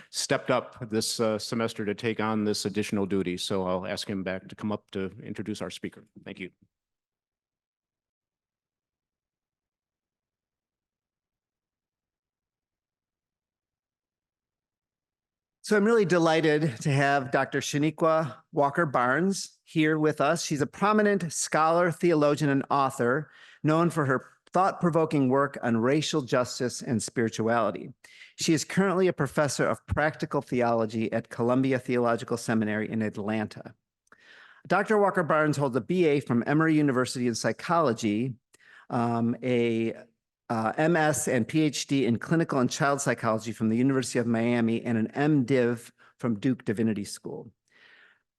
stepped up this semester to take on this additional duty. So I'll ask him back to come up to introduce our speaker. Thank you. So I'm really delighted to have Dr. Chanequa Walker-Barnes here with us. She's a prominent scholar, theologian, and author known for her thought-provoking work on racial justice and spirituality. She is currently a professor of practical theology at Columbia Theological Seminary in Atlanta. Dr. Walker-Barnes holds a BA from Emory University in psychology, a MS and Ph.D. in clinical and child psychology from the University of Miami, and an MDiv from Duke Divinity School.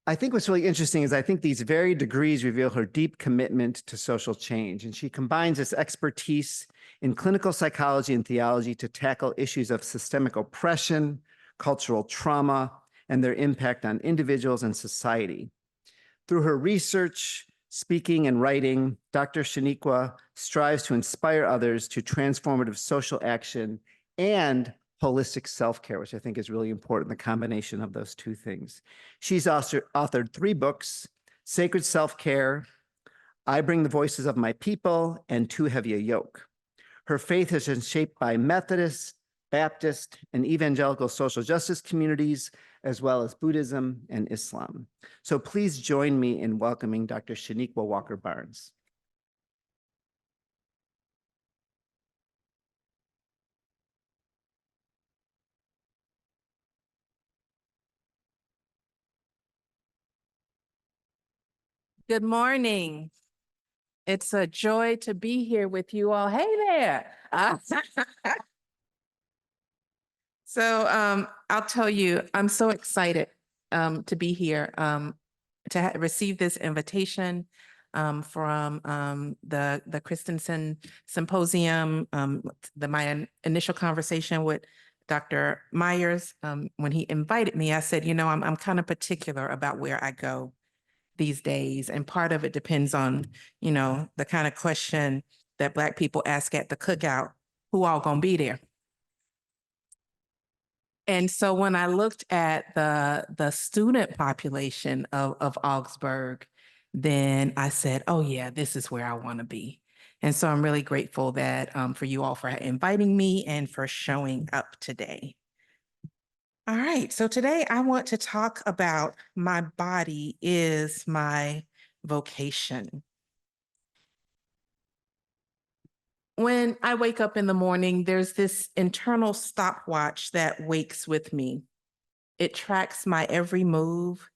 I think what's really interesting is I think these varied degrees reveal her deep commitment to social change, and she combines this expertise in clinical psychology and theology to tackle issues of systemic oppression, cultural trauma, and their impact on individuals and society. Through her research, speaking, and writing, Dr. Chanequa strives to inspire others to transformative social action and holistic self-care, which I think is really important, the combination of those two things. She's also authored 3 books: Sacred Self-Care, I Bring the Voices of My People, and Too Heavy a Yoke. Her faith has been shaped by Methodist, Baptist, and evangelical social justice communities, as well as Buddhism and Islam. So please join me in welcoming Dr. Chanequa Walker-Barnes. Good morning. It's a joy to be here with you all. Hey there. So I'll tell you, I'm so excited to be here, to receive this invitation from the Christensen Symposium, my initial conversation with Dr. Myers. When he invited me, I said, you know, I'm kind of particular about where I go these days. And part of it depends on, you know, the kind of question that Black people ask at the cookout: who all gonna be there? And so when I looked at the student population of Augsburg, then I said, oh yeah, this is where I want to be. And so I'm really grateful that for you all for inviting me and for showing up today. All right, so today I want to talk about my body is my vocation. When I wake up in the morning, there's this internal stopwatch that wakes with me. It tracks my every move,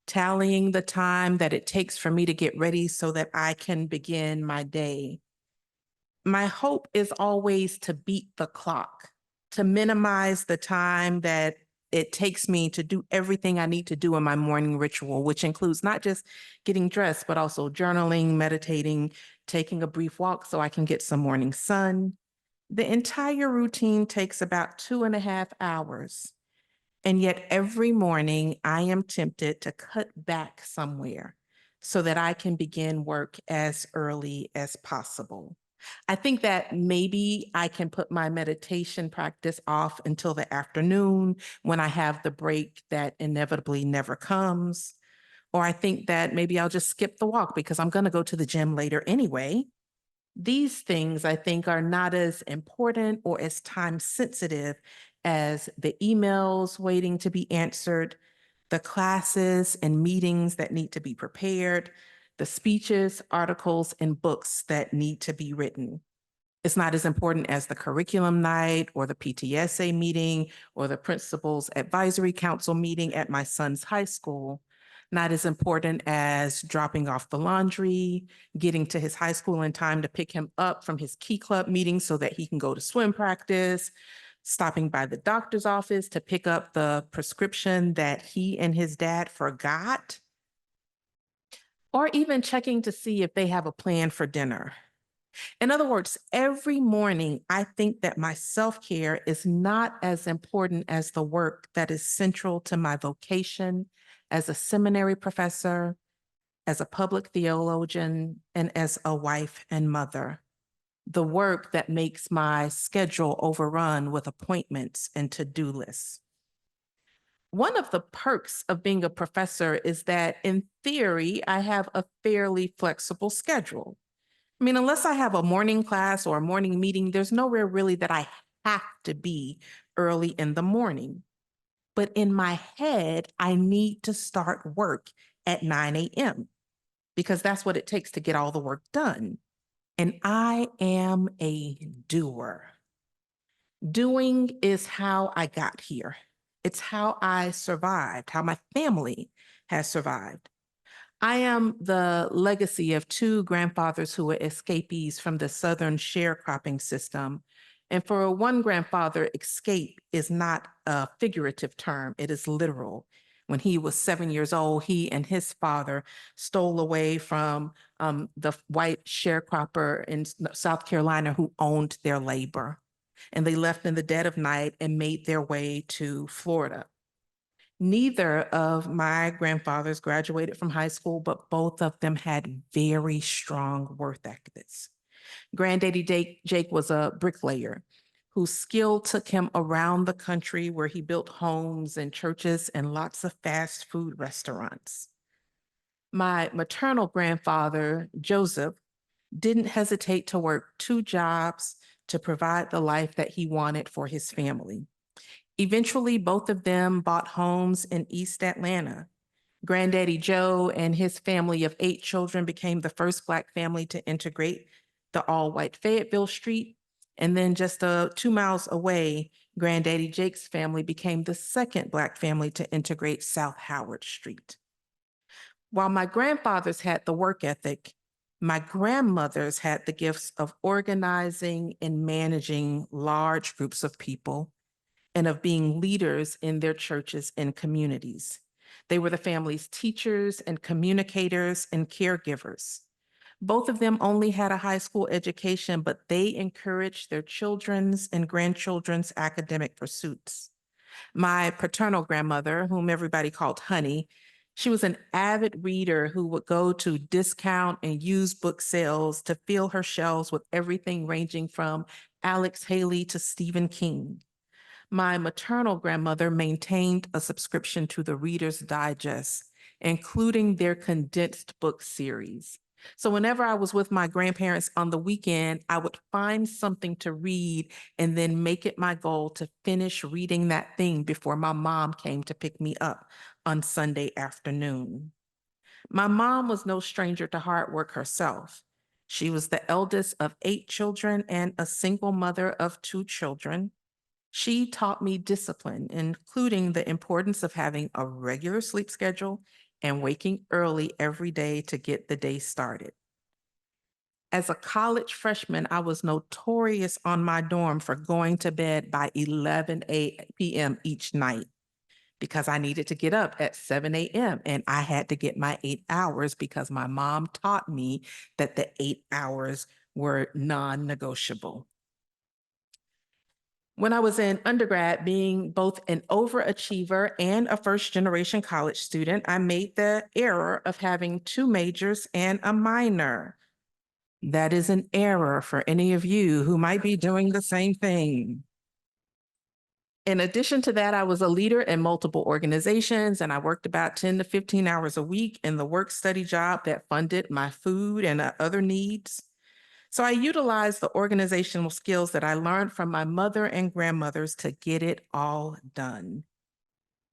tallying the time that it takes for me to get ready so that I can begin my day. My hope is always to beat the clock, to minimize the time that it takes me to do everything I need to do in my morning ritual, which includes not just getting dressed, but also journaling, meditating, taking a brief walk so I can get some morning sun. The entire routine takes about 2.5 hours. And yet every morning I am tempted to cut back somewhere so that I can begin work as early as possible. I think that maybe I can put my meditation practice off until the afternoon when I have the break that inevitably never comes. Or I think that maybe I'll just skip the walk because I'm going to go to the gym later anyway. These things I think are not as important or as time sensitive as the emails waiting to be answered, the classes and meetings that need to be prepared, the speeches, articles, and books that need to be written. It's not as important as the curriculum night or the PTSA meeting or the principal's advisory council meeting at my son's high school. Not as important as dropping off the laundry, getting to his high school in time to pick him up from his Key Club meeting so that he can go to swim practice, stopping by the doctor's office to pick up the prescription that he and his dad forgot, or even checking to see if they have a plan for dinner. In other words, every morning, I think that my self-care is not as important as the work that is central to my vocation as a seminary professor, as a public theologian, and as a wife and mother. The work that makes my schedule overrun with appointments and to-do lists. One of the perks of being a professor is that in theory, I have a fairly flexible schedule. I mean, unless I have a morning class or a morning meeting, there's nowhere really that I have to be early in the morning. But in my head, I need to start work at 9 a.m. because that's what it takes to get all the work done. And I am a doer. Doing is how I got here. It's how I survived, how my family has survived. I am the legacy of two grandfathers who were escapees from the Southern sharecropping system. And for one grandfather, escape is not a figurative term, it is literal. When he was 7 years old, he and his father stole away from the white sharecropper in South Carolina who owned their labor. And they left in the dead of night and made their way to Florida. Neither of my grandfathers graduated from high school, but both of them had very strong work ethics. Granddaddy Jake was a bricklayer whose skill took him around the country where he built homes and churches and lots of fast food restaurants. My maternal grandfather, Joseph, didn't hesitate to work 2 jobs to provide the life that he wanted for his family. Eventually, both of them bought homes in East Atlanta. Granddaddy Joe and his family of 8 children became the first Black family to integrate the all-white Fayetteville Street. And then just 2 miles away, Granddaddy Jake's family became the second Black family to integrate South Howard Street. While my grandfathers had the work ethic, my grandmothers had the gifts of organizing and managing large groups of people and of being leaders in their churches and communities. They were the family's teachers and communicators and caregivers. Both of them only had a high school education, but they encouraged their children's and grandchildren's academic pursuits. My paternal grandmother, whom everybody called Honey, she was an avid reader who would go to discount and used book sales to fill her shelves with everything ranging from Alex Haley to Stephen King. My maternal grandmother maintained a subscription to the Reader's Digest, including their condensed book series. So whenever I was with my grandparents on the weekend, I would find something to read and then make it my goal to finish reading that thing before my mom came to pick me up on Sunday afternoon. My mom was no stranger to hard work herself. She was the eldest of 8 children and a single mother of 2 children. She taught me discipline, including the importance of having a regular sleep schedule and waking early every day to get the day started. As a college freshman, I was notorious on my dorm for going to bed by 11 p.m. each night because I needed to get up at 7 a.m. and I had to get my 8 hours because my mom taught me that the 8 hours were non-negotiable. When I was in undergrad, being both an overachiever and a first-generation college student, I made the error of having 2 majors and a minor. That is an error for any of you who might be doing the same thing. In addition to that, I was a leader in multiple organizations, and I worked about 10 to 15 hours a week in the work-study job that funded my food and other needs. So I utilized the organizational skills that I learned from my mother and grandmothers to get it all done,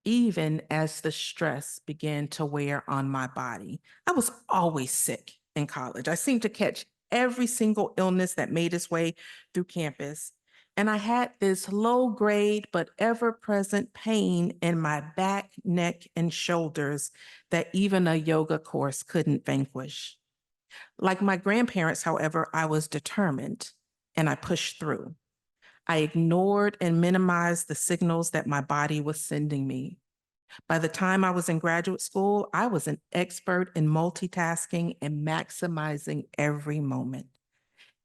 even as the stress began to wear on my body. I was always sick in college. I seemed to catch every single illness that made its way through campus. And I had this low-grade but ever-present pain in my back, neck, and shoulders that even a yoga course couldn't vanquish. Like my grandparents, however, I was determined and I pushed through. I ignored and minimized the signals that my body was sending me. By the time I was in graduate school, I was an expert in multitasking and maximizing every moment.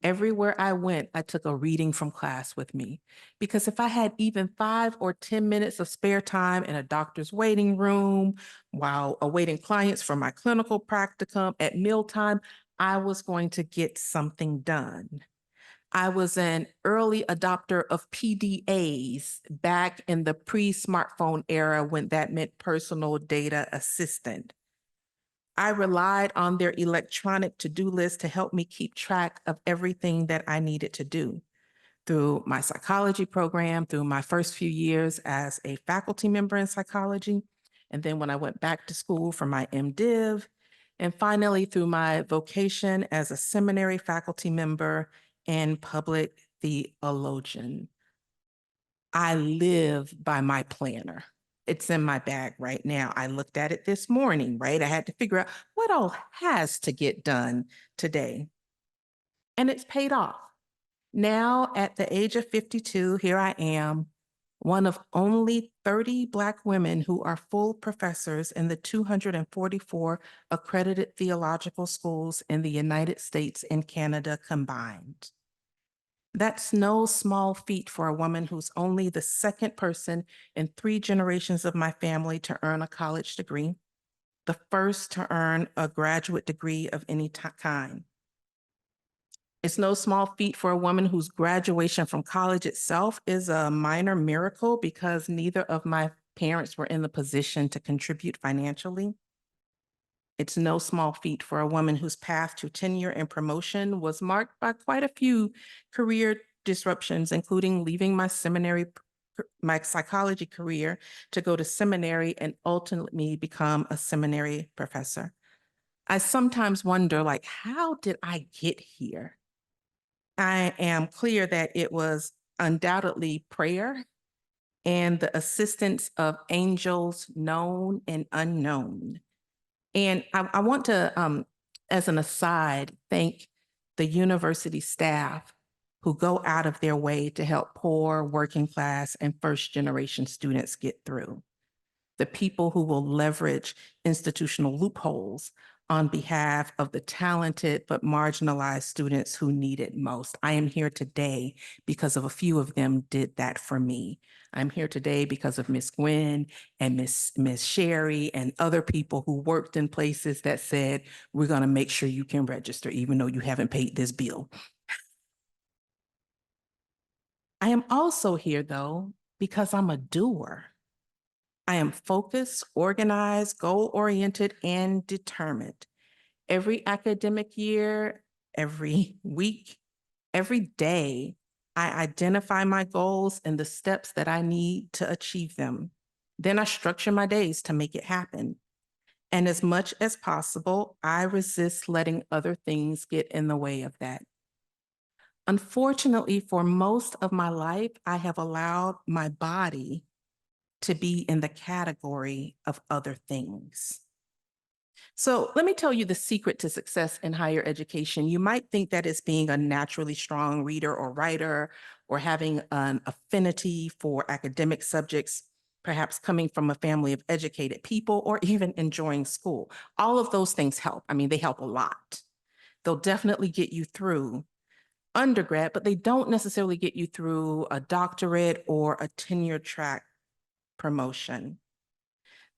Everywhere I went, I took a reading from class with me, because if I had even 5 or 10 minutes of spare time in a doctor's waiting room while awaiting clients for my clinical practicum at mealtime, I was going to get something done. I was an early adopter of PDAs back in the pre-smartphone era when that meant personal data assistant. I relied on their electronic to-do list to help me keep track of everything that I needed to do. Through my psychology program, through my first few years as a faculty member in psychology, and then when I went back to school for my MDiv, and finally through my vocation as a seminary faculty member and public theologian. I live by my planner. It's in my bag right now. I looked at it this morning, right? I had to figure out what all has to get done today. And it's paid off. Now, at the age of 52, here I am, one of only 30 Black women who are full professors in the 244 accredited theological schools in the United States and Canada combined. That's no small feat for a woman who's only the second person in 3 generations of my family to earn a college degree, the first to earn a graduate degree of any kind. It's no small feat for a woman whose graduation from college itself is a minor miracle because neither of my parents were in the position to contribute financially. It's no small feat for a woman whose path to tenure and promotion was marked by quite a few career disruptions, including leaving my psychology career to go to seminary and ultimately become a seminary professor. I sometimes wonder, like, how did I get here? I am clear that it was undoubtedly prayer and the assistance of angels known and unknown. And I want to, as an aside, thank the university staff who go out of their way to help poor, working class, and first generation students get through. The people who will leverage institutional loopholes on behalf of the talented but marginalized students who need it most. I am here today because of a few of them did that for me. I'm here today because of Miss Gwen and Miss Sherry and other people who worked in places that said, we're gonna make sure you can register even though you haven't paid this bill. I am also here though, because I'm a doer. I am focused, organized, goal-oriented, and determined. Every academic year, every week, every day, I identify my goals and the steps that I need to achieve them. Then I structure my days to make it happen. And as much as possible, I resist letting other things get in the way of that. Unfortunately, for most of my life, I have allowed my body to be in the category of other things. So let me tell you the secret to success in higher education. You might think that it's being a naturally strong reader or writer, or having an affinity for academic subjects, perhaps coming from a family of educated people, or even enjoying school. All of those things help. I mean, they help a lot. They'll definitely get you through undergrad, but they don't necessarily get you through a doctorate or a tenure track promotion.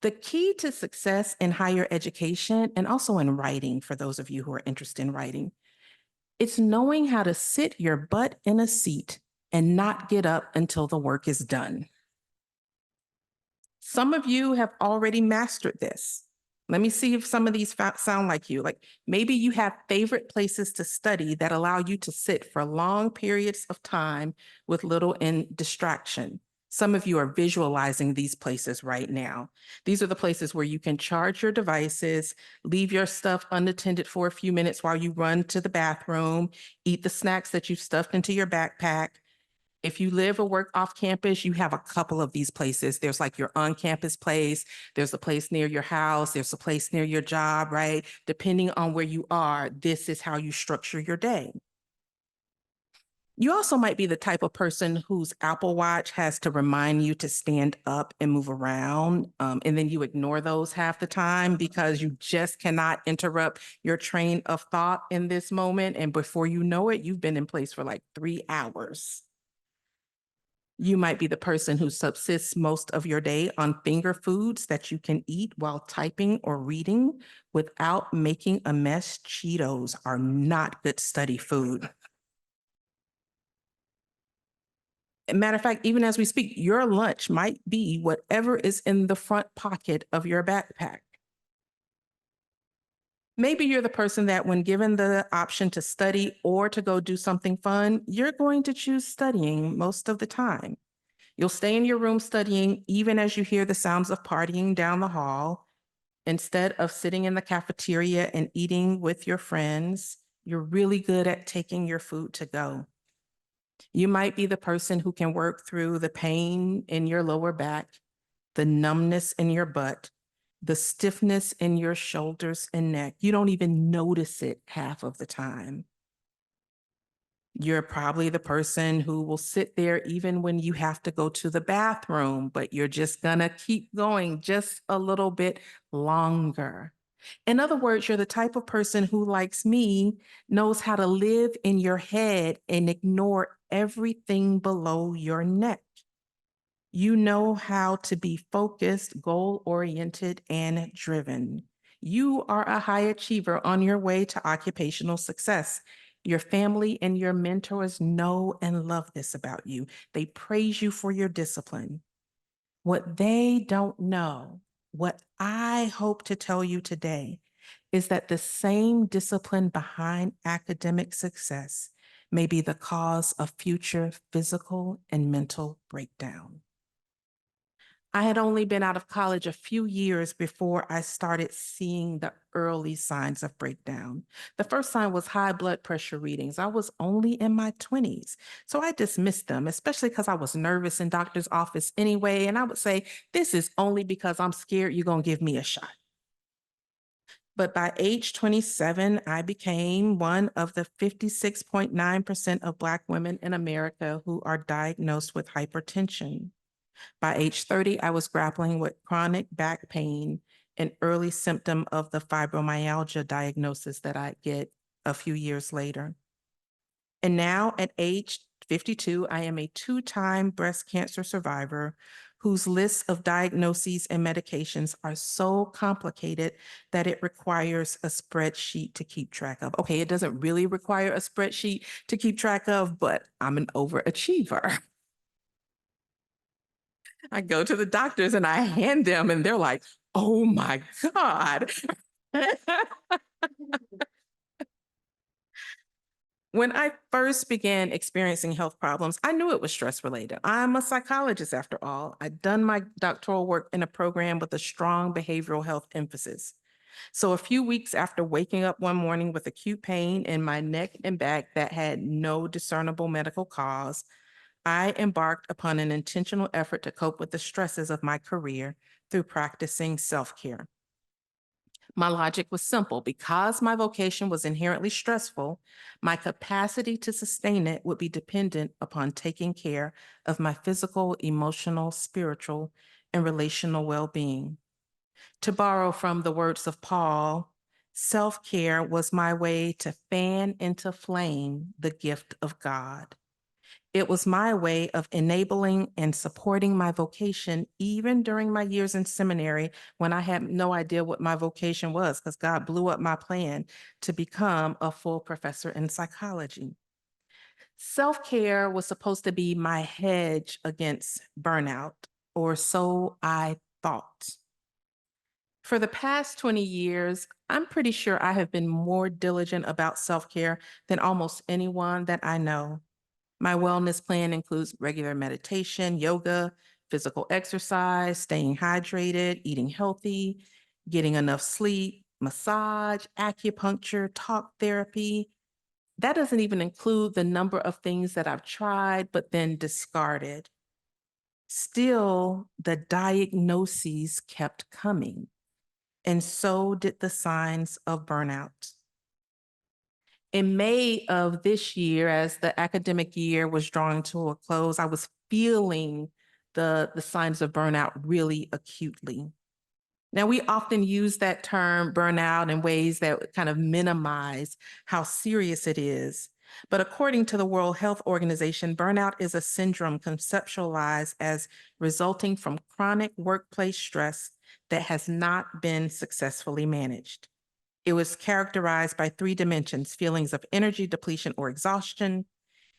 The key to success in higher education, and also in writing, for those of you who are interested in writing, it's knowing how to sit your butt in a seat and not get up until the work is done. Some of you have already mastered this. Let me see if some of these sound like you. Like maybe you have favorite places to study that allow you to sit for long periods of time with little distraction. Some of you are visualizing these places right now. These are the places where you can charge your devices, leave your stuff unattended for a few minutes while you run to the bathroom, eat the snacks that you've stuffed into your backpack. If you live or work off campus, you have a couple of these places. There's like your on-campus place, there's a place near your house, there's a place near your job, right? Depending on where you are, this is how you structure your day. You also might be the type of person whose Apple Watch has to remind you to stand up and move around, and then you ignore those half the time because you just cannot interrupt your train of thought in this moment. And before you know it, you've been in place for like 3 hours. You might be the person who subsists most of your day on finger foods that you can eat while typing or reading without making a mess. Cheetos are not good study food. Matter of fact, even as we speak, your lunch might be whatever is in the front pocket of your backpack. Maybe you're the person that when given the option to study or to go do something fun, you're going to choose studying most of the time. You'll stay in your room studying even as you hear the sounds of partying down the hall. Instead of sitting in the cafeteria and eating with your friends, you're really good at taking your food to go. You might be the person who can work through the pain in your lower back, the numbness in your butt, the stiffness in your shoulders and neck. You don't even notice it half of the time. You're probably the person who will sit there even when you have to go to the bathroom, but you're just gonna keep going just a little bit longer. In other words, you're the type of person who, like me, knows how to live in your head and ignore everything below your neck. You know how to be focused, goal-oriented, and driven. You are a high achiever on your way to occupational success. Your family and your mentors know and love this about you. They praise you for your discipline. What they don't know, what I hope to tell you today, is that the same discipline behind academic success may be the cause of future physical and mental breakdown. I had only been out of college a few years before I started seeing the early signs of breakdown. The first sign was high blood pressure readings. I was only in my 20s, so I dismissed them, especially because I was nervous in doctor's office anyway. And I would say, this is only because I'm scared you're going to give me a shot. But by age 27, I became one of the 56.9% of Black women in America who are diagnosed with hypertension. By age 30, I was grappling with chronic back pain, an early symptom of the fibromyalgia diagnosis that I get a few years later. And now at age 52, I am a two-time breast cancer survivor whose lists of diagnoses and medications are so complicated that it requires a spreadsheet to keep track of. Okay, it doesn't really require a spreadsheet to keep track of, but I'm an overachiever. I go to the doctors and I hand them and they're like, oh my God. When I first began experiencing health problems, I knew it was stress related. I'm a psychologist after all. I'd done my doctoral work in a program with a strong behavioral health emphasis. So a few weeks after waking up one morning with acute pain in my neck and back that had no discernible medical cause, I embarked upon an intentional effort to cope with the stresses of my career through practicing self-care. My logic was simple. Because my vocation was inherently stressful, my capacity to sustain it would be dependent upon taking care of my physical, emotional, spiritual, and relational well-being. To borrow from the words of Paul, self-care was my way to fan into flame the gift of God. It was my way of enabling and supporting my vocation, even during my years in seminary when I had no idea what my vocation was, because God blew up my plan to become a full professor in psychology. Self-care was supposed to be my hedge against burnout, or so I thought. For the past 20 years, I'm pretty sure I have been more diligent about self-care than almost anyone that I know. My wellness plan includes regular meditation, yoga, physical exercise, staying hydrated, eating healthy, getting enough sleep, massage, acupuncture, talk therapy. That doesn't even include the number of things that I've tried but then discarded. Still, the diagnoses kept coming, and so did the signs of burnout. In May of this year, as the academic year was drawing to a close, I was feeling the signs of burnout really acutely. Now, we often use that term burnout in ways that kind of minimize how serious it is. But according to the World Health Organization, burnout is a syndrome conceptualized as resulting from chronic workplace stress that has not been successfully managed. It was characterized by three dimensions: feelings of energy depletion or exhaustion,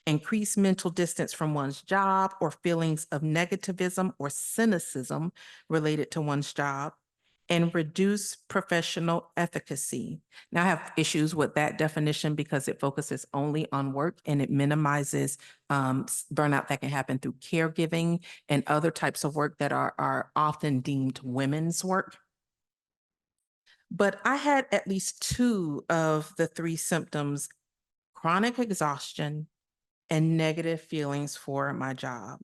increase mental distance from one's job or feelings of negativism or cynicism related to one's job, and reduce professional efficacy. Now, I have issues with that definition because it focuses only on work and it minimizes burnout that can happen through caregiving and other types of work that are often deemed women's work. But I had at least two of the three symptoms: chronic exhaustion and negative feelings for my job.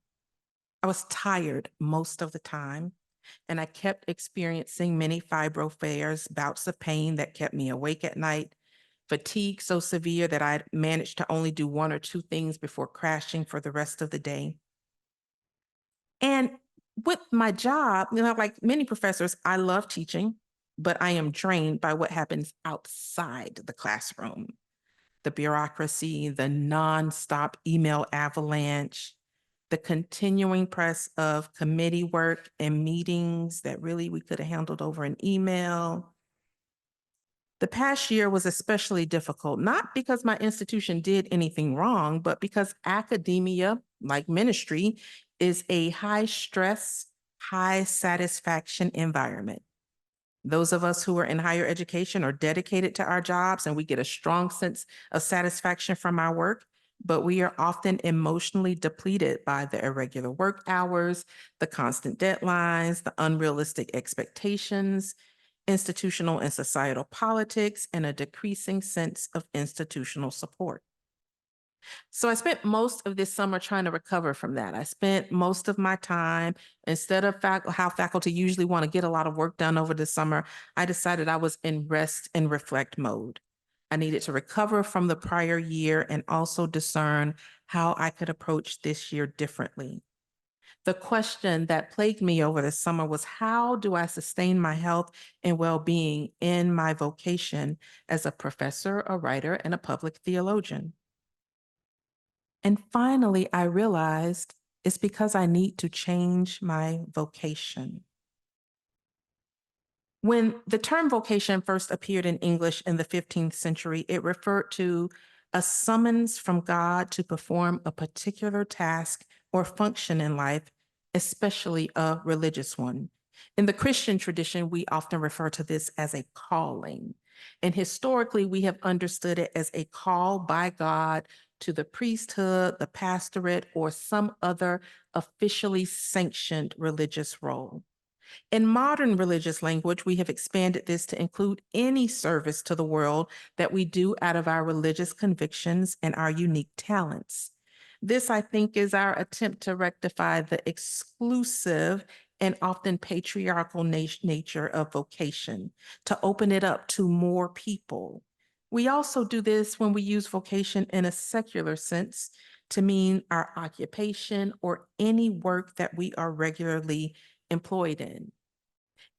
I was tired most of the time, and I kept experiencing many fibro flares, bouts of pain that kept me awake at night, fatigue so severe that I managed to only do one or two things before crashing for the rest of the day. And with my job, like many professors, I love teaching, but I am drained by what happens outside the classroom. The bureaucracy, the nonstop email avalanche, the continuing press of committee work and meetings that really we could have handled over an email. The past year was especially difficult, not because my institution did anything wrong, but because academia, like ministry, is a high stress, high satisfaction environment. Those of us who are in higher education are dedicated to our jobs and we get a strong sense of satisfaction from our work, but we are often emotionally depleted by the irregular work hours, the constant deadlines, the unrealistic expectations, institutional and societal politics, and a decreasing sense of institutional support. So I spent most of this summer trying to recover from that. I spent most of my time, instead of how faculty usually want to get a lot of work done over the summer, I decided I was in rest and reflect mode. I needed to recover from the prior year and also discern how I could approach this year differently. The question that plagued me over the summer was, how do I sustain my health and well-being in my vocation as a professor, a writer, and a public theologian? And finally, I realized it's because I need to change my vocation. When the term vocation first appeared in English in the 15th century, it referred to a summons from God to perform a particular task or function in life, especially a religious one. In the Christian tradition, we often refer to this as a calling. And historically, we have understood it as a call by God to the priesthood, the pastorate, or some other officially sanctioned religious role. In modern religious language, we have expanded this to include any service to the world that we do out of our religious convictions and our unique talents. This, I think, is our attempt to rectify the exclusive and often patriarchal nature of vocation, to open it up to more people. We also do this when we use vocation in a secular sense to mean our occupation or any work that we are regularly employed in.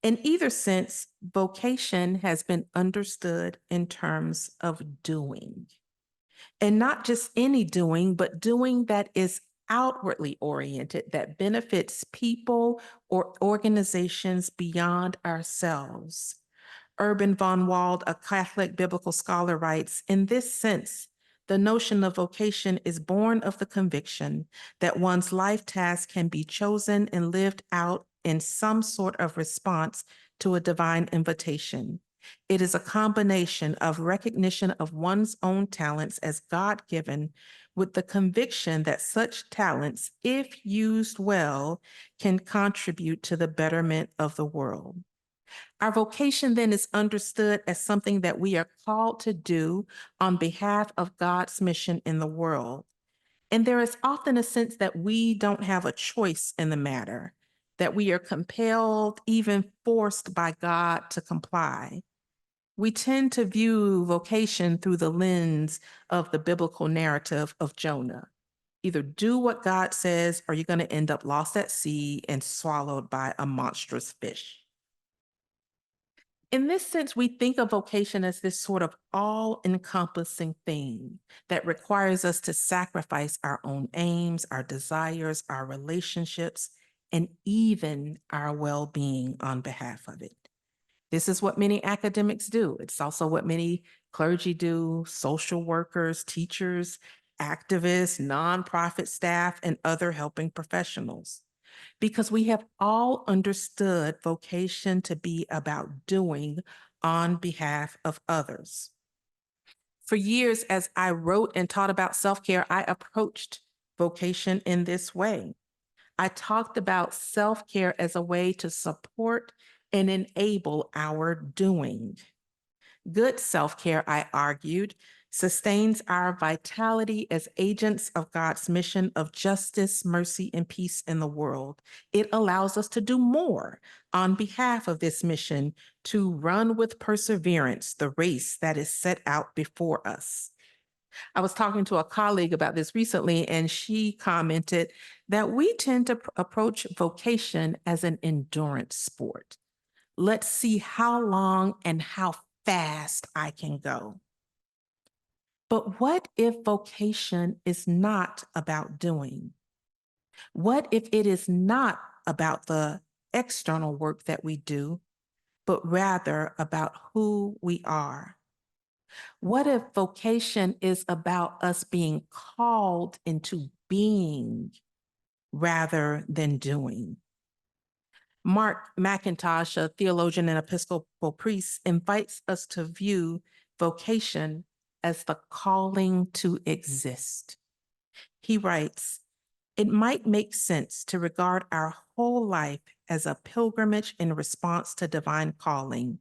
In either sense, vocation has been understood in terms of doing. And not just any doing, but doing that is outwardly oriented, that benefits people or organizations beyond ourselves. Urban von Wald, a Catholic biblical scholar, writes, in this sense, the notion of vocation is born of the conviction that one's life task can be chosen and lived out in some sort of response to a divine invitation. It is a combination of recognition of one's own talents as God-given with the conviction that such talents, if used well, can contribute to the betterment of the world. Our vocation then is understood as something that we are called to do on behalf of God's mission in the world. And there is often a sense that we don't have a choice in the matter, that we are compelled, even forced by God to comply. We tend to view vocation through the lens of the biblical narrative of Jonah. Either do what God says, or you're going to end up lost at sea and swallowed by a monstrous fish. In this sense, we think of vocation as this sort of all-encompassing thing that requires us to sacrifice our own aims, our desires, our relationships, and even our well-being on behalf of it. This is what many academics do. It's also what many clergy do, social workers, teachers. activists, nonprofit staff, and other helping professionals, because we have all understood vocation to be about doing on behalf of others. For years, as I wrote and taught about self-care, I approached vocation in this way. I talked about self-care as a way to support and enable our doing. Good self-care, I argued, sustains our vitality as agents of God's mission of justice, mercy, and peace in the world. It allows us to do more on behalf of this mission, to run with perseverance the race that is set out before us. I was talking to a colleague about this recently, and she commented that we tend to approach vocation as an endurance sport. Let's see how long and how fast I can go. But what if vocation is not about doing? What if it is not about the external work that we do, but rather about who we are? What if vocation is about us being called into being rather than doing? Mark McIntosh, a theologian and Episcopal priest, invites us to view vocation as the calling to exist. He writes, "It might make sense to regard our whole life as a pilgrimage in response to divine calling,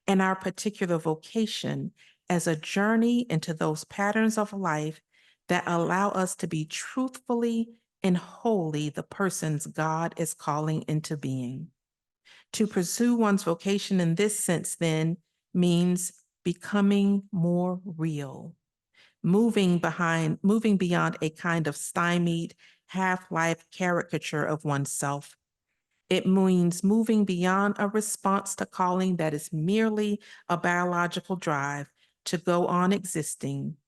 and our particular vocation as a journey into those patterns of life that allow us to be truthfully and wholly the persons God is calling into being. To pursue one's vocation in this sense, then, means becoming more real, moving beyond a kind of stymied half-life caricature of oneself. It means moving beyond a response to calling that is merely a biological drive to go on existing,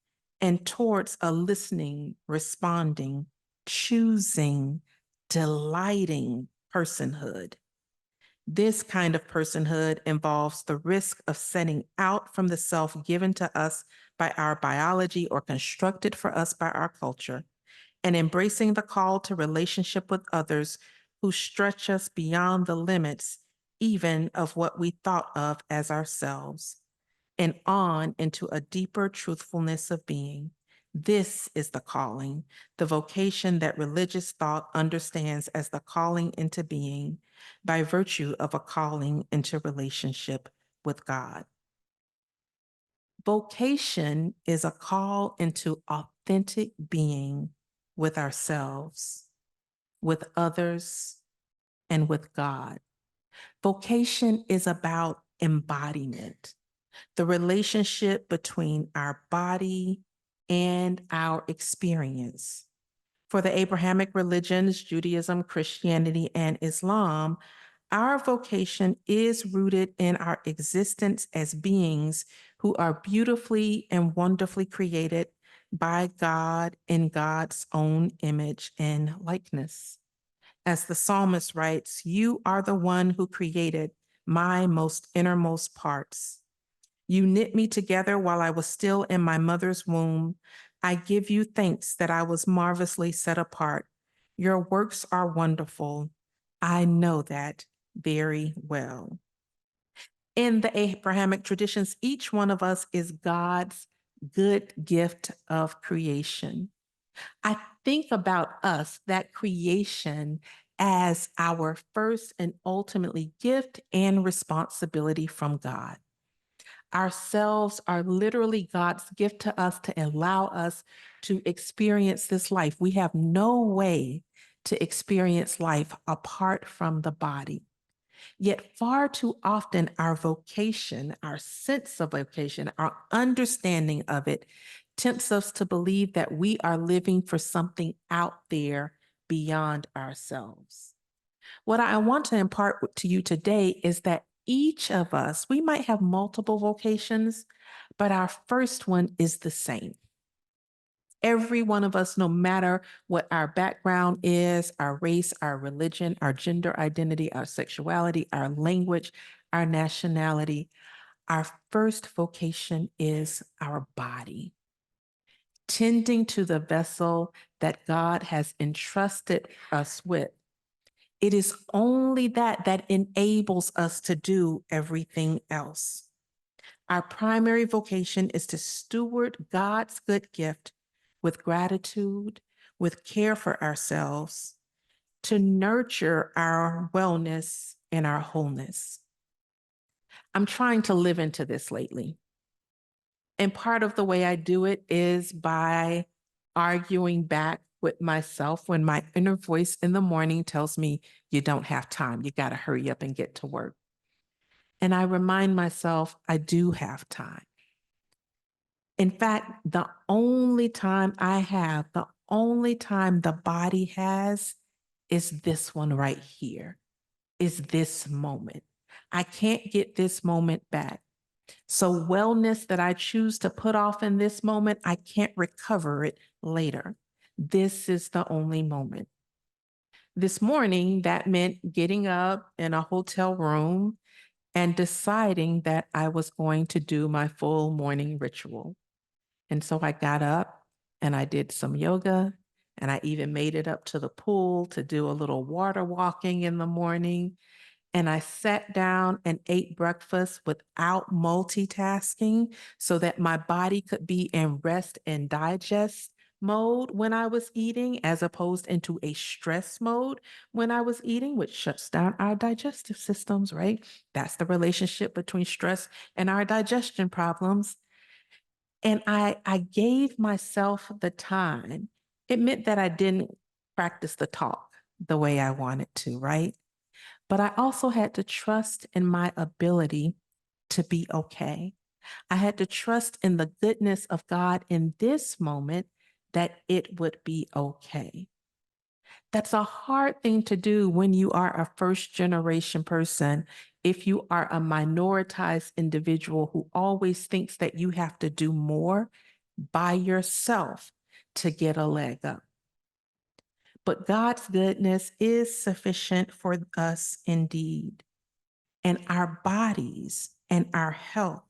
and towards a listening, responding, choosing, delighting personhood. This kind of personhood involves the risk of setting out from the self given to us by our biology or constructed for us by our culture, and embracing the call to relationship with others who stretch us beyond the limits even of what we thought of as ourselves, and on into a deeper truthfulness of being. This is the calling, the vocation that religious thought understands as the calling into being by virtue of a calling into relationship with God. Vocation is a call into authentic being with ourselves, with others, and with God. Vocation is about embodiment, the relationship between our body and our experience. For the Abrahamic religions, Judaism, Christianity, and Islam, our vocation is rooted in our existence as beings who are beautifully and wonderfully created by God in God's own image and likeness. As the psalmist writes, "You are the one who created my most innermost parts. You knit me together while I was still in my mother's womb. I give you thanks that I was marvelously set apart. Your works are wonderful. I know that very well." In the Abrahamic traditions, each one of us is God's good gift of creation. I think about us, that creation, as our first and ultimately gift and responsibility from God. Ourselves are literally God's gift to us to allow us to experience this life. We have no way to experience life apart from the body. Yet far too often, our vocation, our sense of vocation, our understanding of it tempts us to believe that we are living for something out there beyond ourselves. What I want to impart to you today is that each of us, we might have multiple vocations, but our first one is the same. Every one of us, no matter what our background is, our race, our religion, our gender identity, our sexuality, our language, our nationality, our first vocation is our body. tending to the vessel that God has entrusted us with. It is only that enables us to do everything else. Our primary vocation is to steward God's good gift with gratitude, with care for ourselves, to nurture our wellness and our wholeness. I'm trying to live into this lately. And part of the way I do it is by arguing back with myself when my inner voice in the morning tells me, you don't have time, you got to hurry up and get to work. And I remind myself, I do have time. In fact, the only time I have, the only time the body has is this one right here, is this moment. I can't get this moment back. So wellness that I choose to put off in this moment, I can't recover it later. This is the only moment. This morning, that meant getting up in a hotel room and deciding that I was going to do my full morning ritual. And so I got up and I did some yoga, and I even made it up to the pool to do a little water walking in the morning. And I sat down and ate breakfast without multitasking so that my body could be in rest and digest mode when I was eating, as opposed into a stress mode when I was eating, which shuts down our digestive systems, right? That's the relationship between stress and our digestion problems. And I gave myself the time. It meant that I didn't practice the talk the way I wanted to, right? But I also had to trust in my ability to be okay. I had to trust in the goodness of God in this moment that it would be okay. That's a hard thing to do when you are a first generation person. If you are a minoritized individual who always thinks that you have to do more by yourself to get a leg up. But God's goodness is sufficient for us indeed. And our bodies and our health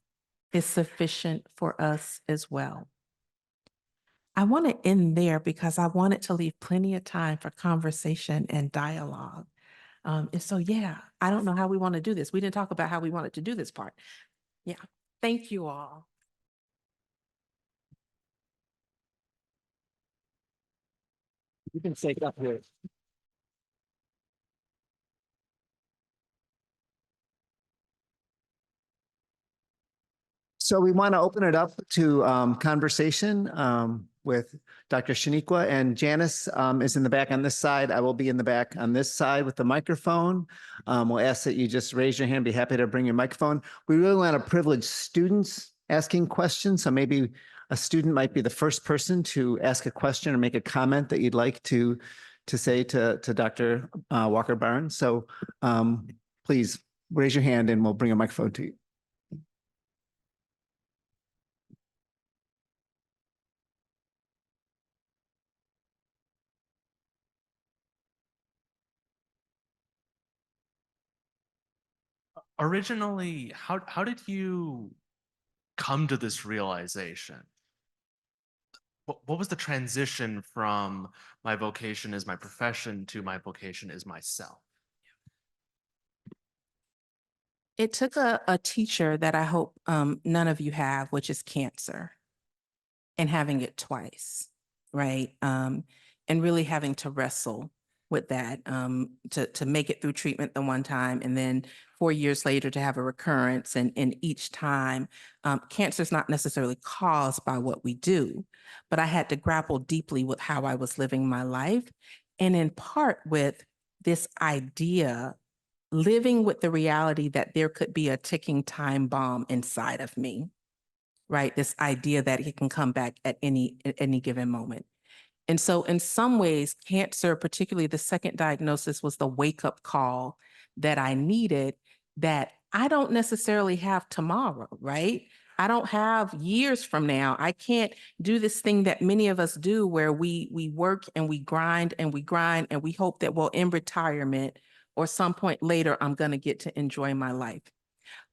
is sufficient for us as well. I want to end there because I wanted to leave plenty of time for conversation and dialogue. And so, yeah, I don't know how we want to do this. We didn't talk about how we wanted to do this part. Yeah, thank you all. You can say it up here. So we want to open it up to conversation with Dr. Chanequa, and Janice is in the back on this side. I will be in the back on this side with the microphone. We'll ask that you just raise your hand, be happy to bring your microphone. We really want to privilege students asking questions. So maybe a student might be the first person to ask a question or make a comment that you'd like to say to Dr. Walker-Barnes. So please raise your hand and we'll bring a microphone to you. Originally, how did you come to this realization? What was the transition from my vocation is my profession to my vocation is myself? It took a teacher that I hope none of you have, which is cancer, and having it twice, right? And really having to wrestle with that to make it through treatment the one time, and then 4 years later to have a recurrence. And each time, cancer is not necessarily caused by what we do, but I had to grapple deeply with how I was living my life, and in part with this idea, living with the reality that there could be a ticking time bomb inside of me, right? This idea that it can come back at any given moment. And so in some ways, cancer, particularly the second diagnosis, was the wake-up call that I needed, that I don't necessarily have tomorrow, right? I don't have years from now. I can't do this thing that many of us do where we work and we grind and we grind and we hope that, well, in retirement or some point later, I'm going to get to enjoy my life.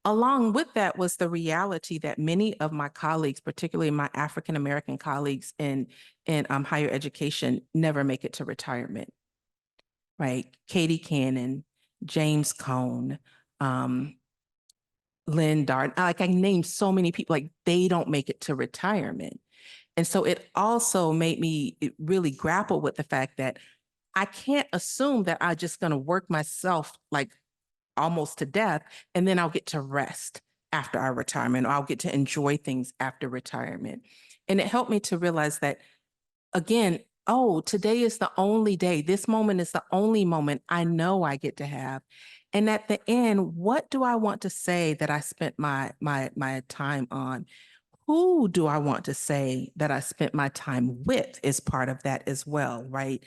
Along with that was the reality that many of my colleagues, particularly my African-American colleagues in higher education, never make it to retirement, right? Katie Cannon, James Cone, Lynn Dart, like I named so many people, like they don't make it to retirement. And so it also made me really grapple with the fact that I can't assume that I'm just going to work myself like almost to death, and then I'll get to rest after our retirement, or I'll get to enjoy things after retirement. And it helped me to realize that, again, oh, today is the only day. This moment is the only moment I know I get to have. And at the end, what do I want to say that I spent my time on? Who do I want to say that I spent my time with is part of that as well, right?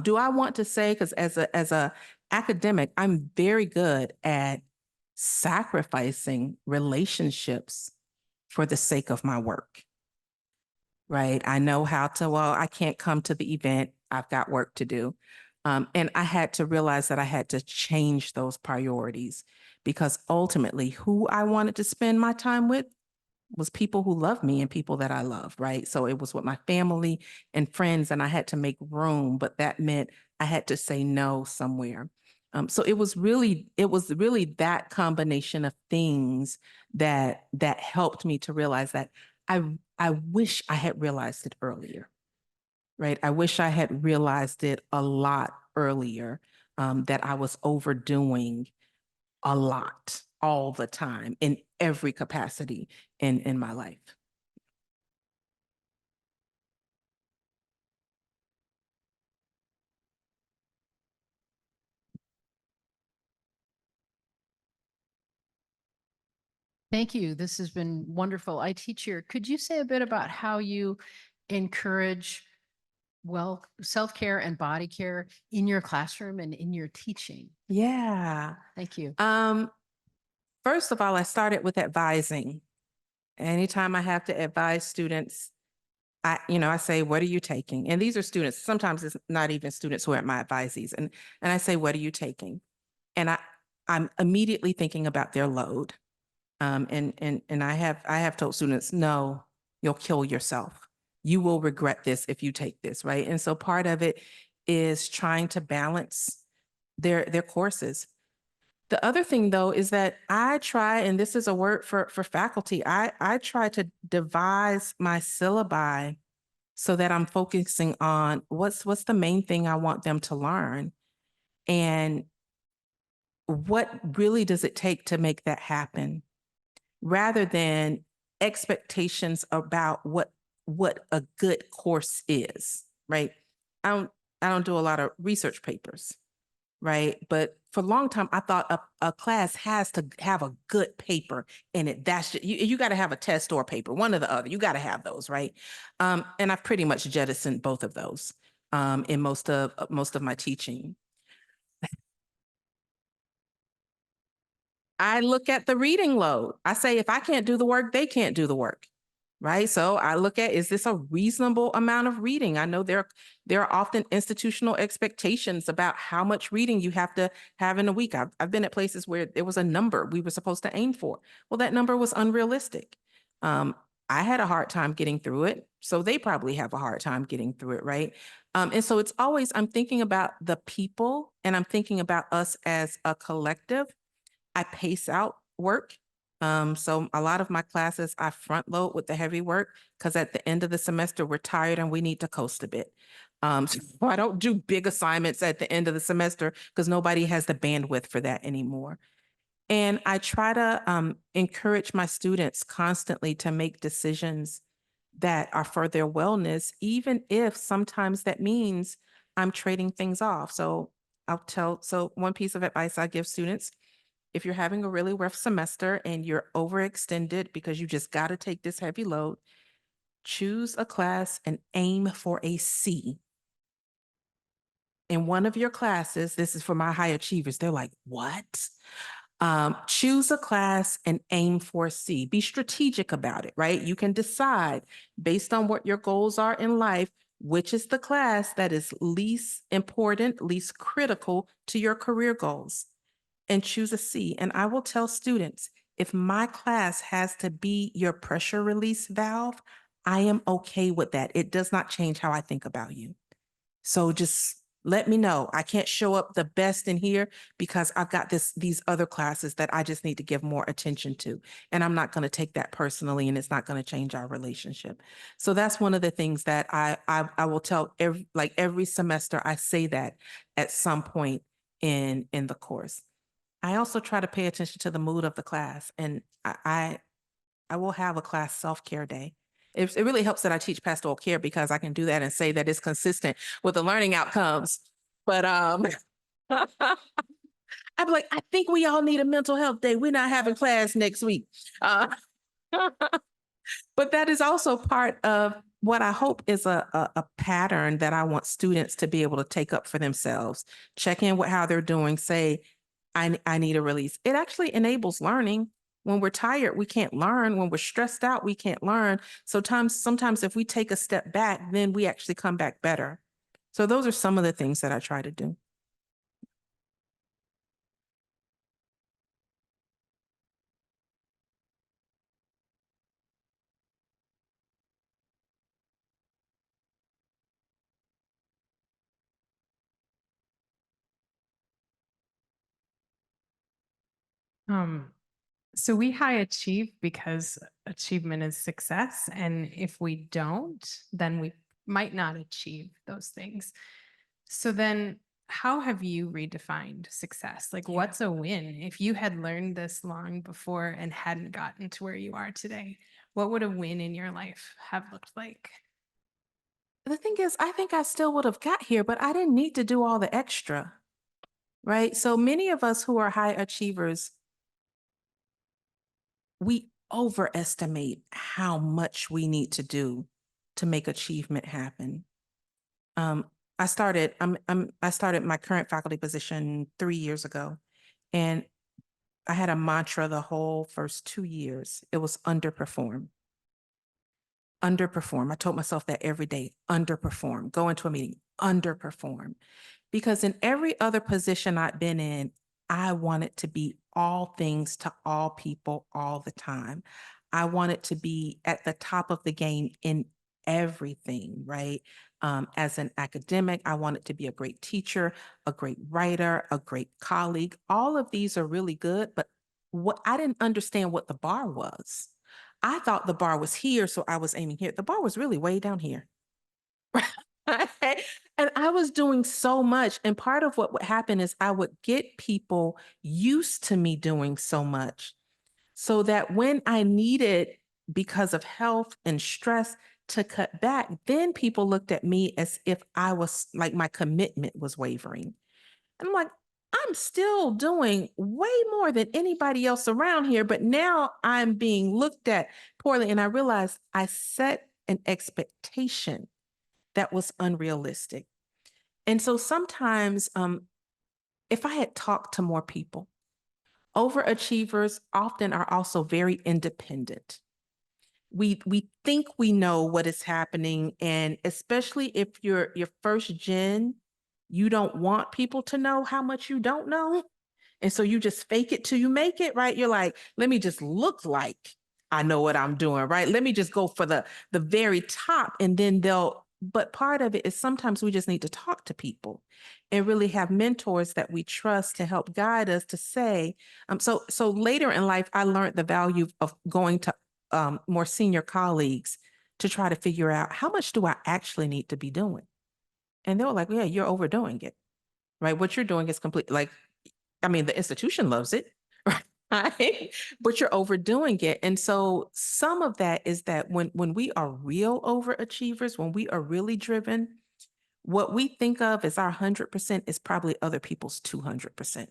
Do I want to say, because as a academic, I'm very good at sacrificing relationships for the sake of my work, right? I know how to, well, I can't come to the event. I've got work to do. And I had to realize that I had to change those priorities, because ultimately who I wanted to spend my time with was people who love me and people that I love, right? So it was with my family and friends, and I had to make room, but that meant I had to say no somewhere. So it was really that combination of things that helped me to realize that I wish I had realized it earlier, right? I wish I had realized it a lot earlier, that I was overdoing a lot all the time in every capacity in my life. Thank you. This has been wonderful. I teach here. Could you say a bit about how you encourage, well, self-care and body care in your classroom and in your teaching? Yeah. Thank you. First of all, I started with advising. Anytime I have to advise students, I say, what are you taking? And these are students. Sometimes it's not even students who are my advisees. And I say, what are you taking? And I'm immediately thinking about their load. And I have told students, no, you'll kill yourself. You will regret this if you take this, right? And so part of it is trying to balance their courses. The other thing, though, is that I try, and this is a word for faculty, I try to devise my syllabi so that I'm focusing on what's the main thing I want them to learn, and what really does it take to make that happen, rather than expectations about what a good course is, right? I don't do a lot of research papers, right? But for a long time, I thought a class has to have a good paper in it. You got to have a test or a paper, one or the other. You got to have those, right? And I've pretty much jettisoned both of those in most of my teaching. I look at the reading load. I say, if I can't do the work, they can't do the work, right? So I look at, is this a reasonable amount of reading? I know there are often institutional expectations about how much reading you have to have in a week. I've been at places where there was a number we were supposed to aim for. Well, that number was unrealistic. I had a hard time getting through it, so they probably have a hard time getting through it, right? And so it's always, I'm thinking about the people, and I'm thinking about us as a collective. I pace out work. So a lot of my classes, I front load with the heavy work, because at the end of the semester, we're tired and we need to coast a bit. So I don't do big assignments at the end of the semester, because nobody has the bandwidth for that anymore. And I try to encourage my students constantly to make decisions that are for their wellness, even if sometimes that means I'm trading things off. So one piece of advice I give students: if you're having a really rough semester and you're overextended because you just got to take this heavy load, choose a class and aim for a C. In one of your classes, this is for my high achievers, they're like, what? Choose a class and aim for a C. Be strategic about it, right? You can decide based on what your goals are in life, which is the class that is least important, least critical to your career goals. and choose a C. And I will tell students, if my class has to be your pressure release valve, I am okay with that. It does not change how I think about you. So just let me know. I can't show up the best in here because I've got these other classes that I just need to give more attention to. And I'm not going to take that personally, and it's not going to change our relationship. So that's one of the things that I will tell every semester. I say that at some point in the course. I also try to pay attention to the mood of the class, and I will have a class self-care day. It really helps that I teach pastoral care because I can do that and say that it's consistent with the learning outcomes. But I'd be like, I think we all need a mental health day. We're not having class next week. But that is also part of what I hope is a pattern that I want students to be able to take up for themselves. Check in with how they're doing, say, I need a release. It actually enables learning. When we're tired, we can't learn. When we're stressed out, we can't learn. So sometimes if we take a step back, then we actually come back better. So those are some of the things that I try to do. So we high achieve because achievement is success. And if we don't, then we might not achieve those things. So then how have you redefined success? Like, what's a win? If you had learned this long before and hadn't gotten to where you are today, what would a win in your life have looked like? The thing is, I think I still would have got here, but I didn't need to do all the extra, right? So many of us who are high achievers, we overestimate how much we need to do to make achievement happen. I started my current faculty position 3 years ago, and I had a mantra the whole first 2 years. It was underperform. Underperform. I told myself that every day, underperform. Go into a meeting, underperform. Because in every other position I've been in, I wanted to be all things to all people all the time. I wanted to be at the top of the game in everything, right? As an academic, I wanted to be a great teacher, a great writer, a great colleague. All of these are really good, but what I didn't understand what the bar was. I thought the bar was here, so I was aiming here. The bar was really way down here. And I was doing so much. And part of what would happen is I would get people used to me doing so much so that when I needed, because of health and stress, to cut back, then people looked at me as if I was like my commitment was wavering. And I'm like, I'm still doing way more than anybody else around here, but now I'm being looked at poorly. And I realized I set an expectation that was unrealistic. And so sometimes if I had talked to more people, overachievers often are also very independent. We think we know what is happening, and especially if you're first gen, you don't want people to know how much you don't know. And so you just fake it till you make it, right? You're like, let me just look like I know what I'm doing, right? Let me just go for the very top, and then but part of it is sometimes we just need to talk to people and really have mentors that we trust to help guide us to say, so later in life, I learned the value of going to more senior colleagues to try to figure out how much do I actually need to be doing? And they were like, yeah, you're overdoing it, right? What you're doing is complete, like, I mean, the institution loves it, right? But you're overdoing it. And so some of that is that when we are real overachievers, when we are really driven, what we think of as our 100% is probably other people's 200%.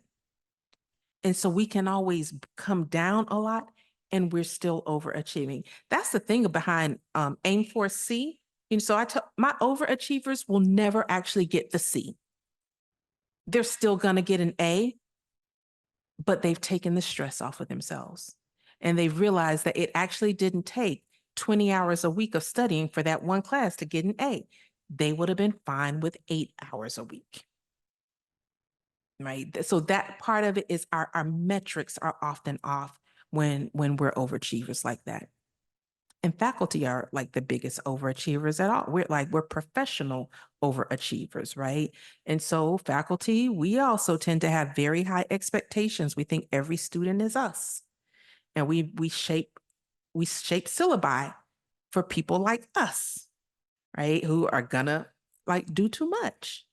And so we can always come down a lot and we're still overachieving. That's the thing behind aim for a C. And so my overachievers will never actually get the C. They're still going to get an A, but they've taken the stress off of themselves. And they've realized that it actually didn't take 20 hours a week of studying for that one class to get an A. They would have been fine with 8 hours a week. right? So that part of it is our metrics are often off when we're overachievers like that. And faculty are like the biggest overachievers at all. We're professional overachievers, right? And so faculty, we also tend to have very high expectations. We think every student is us. And we shape syllabi for people like us, right? Who are gonna like do too much.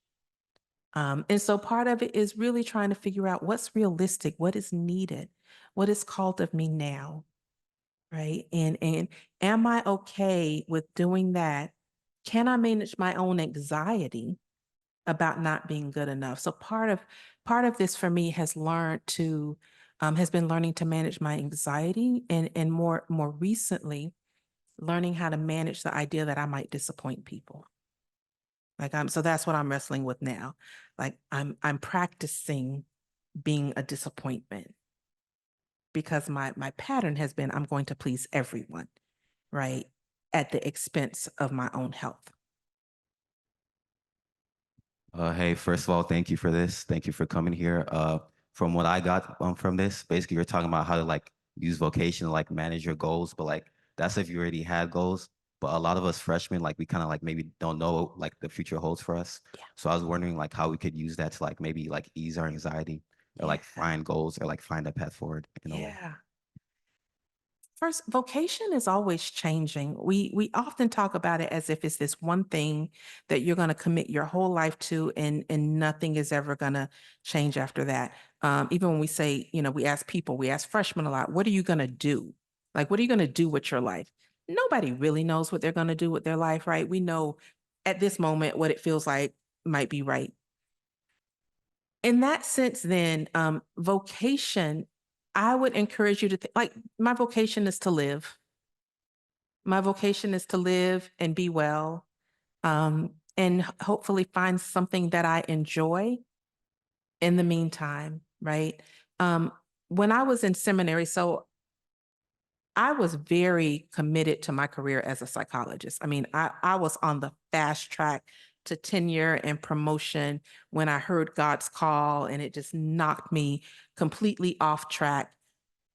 And so part of it is really trying to figure out what's realistic, what is needed, what is called of me now, right? And am I okay with doing that? Can I manage my own anxiety about not being good enough? So part of this for me has been learning to manage my anxiety, and more recently, learning how to manage the idea that I might disappoint people. So that's what I'm wrestling with now. Like I'm practicing being a disappointment, because my pattern has been I'm going to please everyone, right? At the expense of my own health. Hey, first of all, thank you for this. Thank you for coming here. From what I got from this, basically you're talking about how to like use vocation to like manage your goals, but like that's if you already had goals. But a lot of us freshmen, like we kind of like maybe don't know like the future holds for us. Yeah. So I was wondering like how we could use that to like maybe like ease our anxiety or like find goals or like find a path forward in a way. Yeah. First, vocation is always changing. We often talk about it as if it's this one thing that you're going to commit your whole life to, and nothing is ever going to change after that. Even when we say, we ask freshmen a lot, what are you going to do? Like, what are you going to do with your life? Nobody really knows what they're going to do with their life, right? We know at this moment what it feels like might be right. In that sense, then, vocation, I would encourage you to think, like, my vocation is to live. My vocation is to live and be well, and hopefully find something that I enjoy in the meantime, right? When I was in seminary, so I was very committed to my career as a psychologist. I mean, I was on the fast track to tenure and promotion when I heard God's call, and it just knocked me completely off track.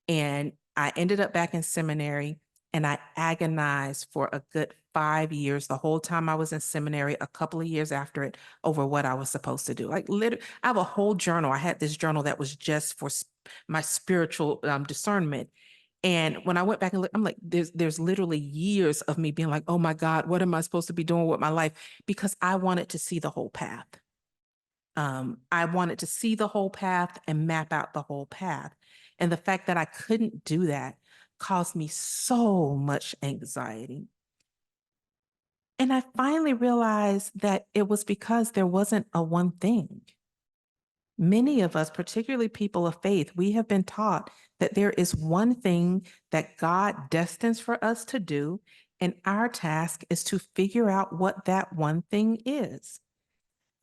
And I ended up back in seminary, and I agonized for a good 5 years, the whole time I was in seminary, a couple of years after it, over what I was supposed to do. Like, literally, I have a whole journal. I had this journal that was just for my spiritual discernment. And when I went back and looked, I'm like, there's literally years of me being like, oh my God, what am I supposed to be doing with my life? Because I wanted to see the whole path. I wanted to see the whole path and map out the whole path. And the fact that I couldn't do that caused me so much anxiety. And I finally realized that it was because there wasn't a one thing. Many of us, particularly people of faith, we have been taught that there is one thing that God destines for us to do, and our task is to figure out what that one thing is.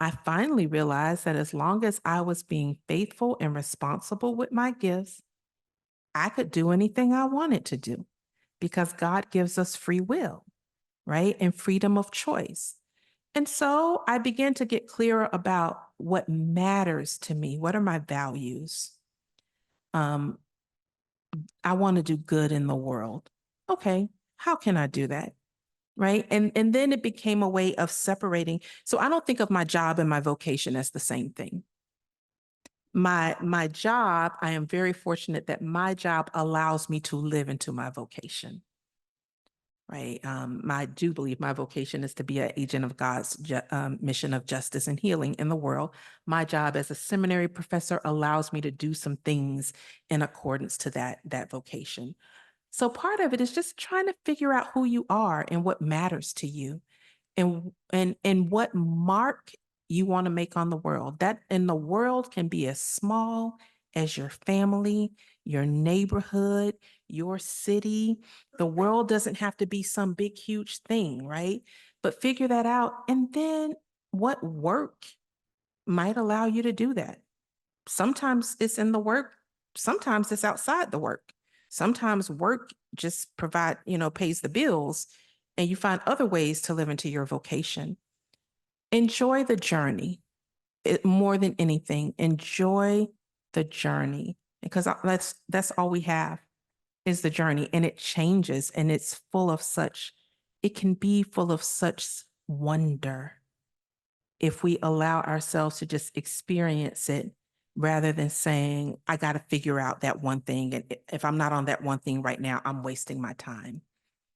I finally realized that as long as I was being faithful and responsible with my gifts, I could do anything I wanted to do, because God gives us free will, right? And freedom of choice. And so I began to get clearer about what matters to me. What are my values? I want to do good in the world. Okay, how can I do that? Right. And then it became a way of separating. So I don't think of my job and my vocation as the same thing. My job, I am very fortunate that my job allows me to live into my vocation. Right. I do believe my vocation is to be an agent of God's mission of justice and healing in the world. My job as a seminary professor allows me to do some things in accordance to that vocation. So part of it is just trying to figure out who you are and what matters to you, and what mark you want to make on the world. That in the world can be as small as your family, your neighborhood, your city. The world doesn't have to be some big, huge thing, right? But figure that out. And then what work might allow you to do that? Sometimes it's in the work. Sometimes it's outside the work. Sometimes work just pays the bills, and you find other ways to live into your vocation. Enjoy the journey. more than anything, enjoy the journey, because that's all we have is the journey, and it changes, and it's full of such, it can be full of such wonder if we allow ourselves to just experience it rather than saying, I got to figure out that one thing. And if I'm not on that one thing right now, I'm wasting my time.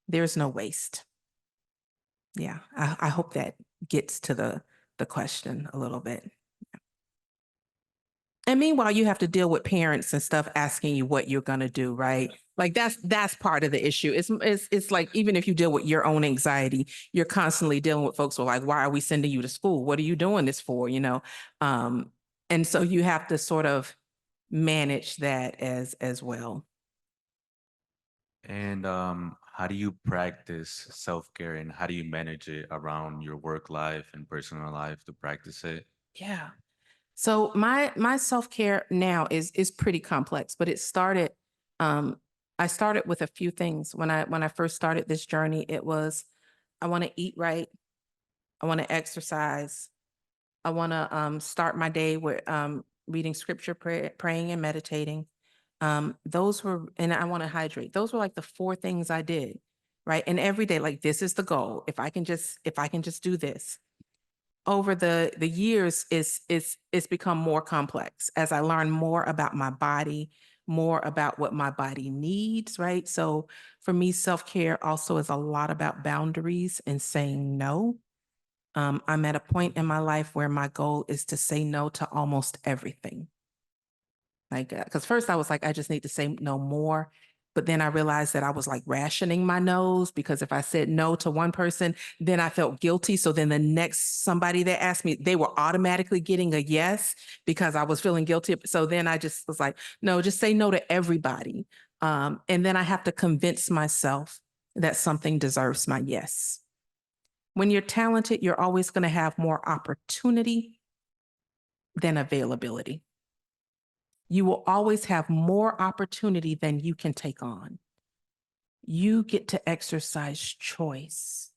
There's no waste. Yeah, I hope that gets to the question a little bit. And meanwhile, you have to deal with parents and stuff asking you what you're going to do, right? Like that's part of the issue. It's like, even if you deal with your own anxiety, you're constantly dealing with folks who are like, why are we sending you to school? What are you doing this for? You know? And so you have to sort of manage that as well. And how do you practice self-care, and how do you manage it around your work life and personal life to practice it? Yeah. So my self-care now is pretty complex, but it started, I started with a few things. When I first started this journey, it was, I want to eat right. I want to exercise. I want to start my day with reading scripture, praying and meditating. Those were, and I want to hydrate. Those were like the 4 things I did, right? And every day, like, this is the goal. If I can just do this. Over the years, it's become more complex as I learn more about my body, more about what my body needs, right? So for me, self-care also is a lot about boundaries and saying no. I'm at a point in my life where my goal is to say no to almost everything. Like, because first I was like, I just need to say no more. But then I realized that I was like rationing my no's, because if I said no to one person, then I felt guilty. So then the next somebody that asked me, they were automatically getting a yes because I was feeling guilty. So then I just was like, no, just say no to everybody. And then I have to convince myself that something deserves my yes. When you're talented, you're always going to have more opportunity than availability. You will always have more opportunity than you can take on. You get to exercise choice,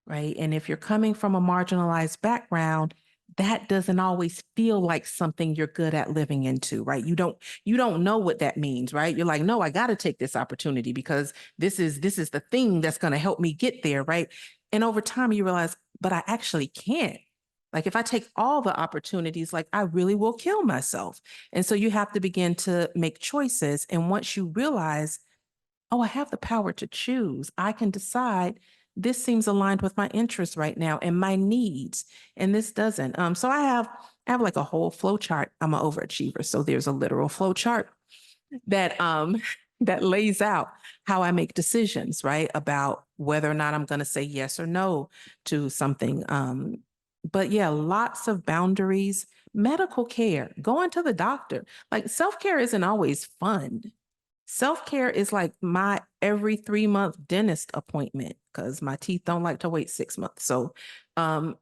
right? And if you're coming from a marginalized background, that doesn't always feel like something you're good at living into, right? You don't know what that means, right? You're like, no, I got to take this opportunity because this is the thing that's going to help me get there, right? And over time you realize, but I actually can't. Like, if I take all the opportunities, like, I really will kill myself. And so you have to begin to make choices. And once you realize, oh, I have the power to choose, I can decide this seems aligned with my interests right now and my needs, and this doesn't. So I have like a whole flow chart. I'm an overachiever. So there's a literal flow chart that that lays out how I make decisions, right? About whether or not I'm going to say yes or no to something. But yeah, lots of boundaries, medical care, going to the doctor. Like, self-care isn't always fun. Self-care is like my every 3-month dentist appointment, because my teeth don't like to wait 6 months. So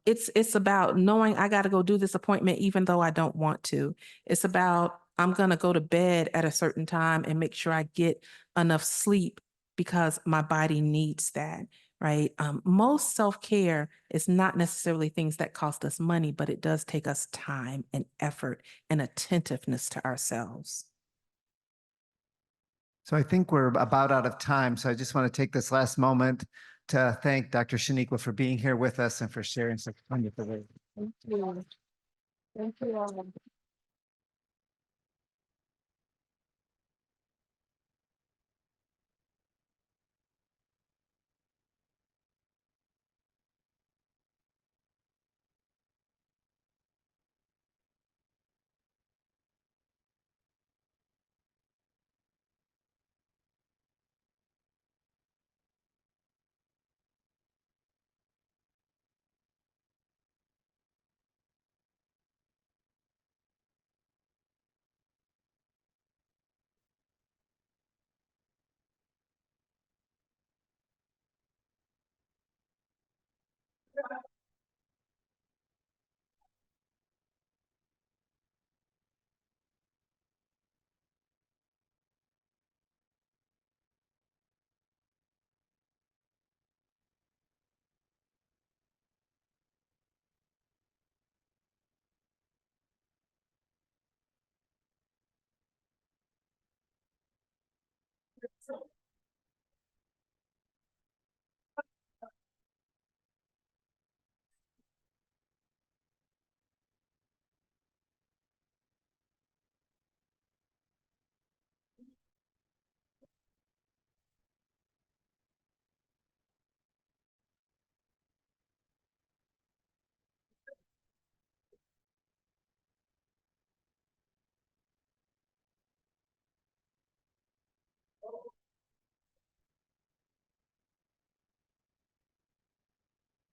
it's about knowing I got to go do this appointment even though I don't want to. It's about, I'm going to go to bed at a certain time and make sure I get enough sleep because my body needs that, right? Most self-care is not necessarily things that cost us money, but it does take us time and effort and attentiveness to ourselves. So I think we're about out of time. So I just want to take this last moment to thank Dr. Chanequa for being here with us and for sharing such wonderful ways. Thank you. Thank you all.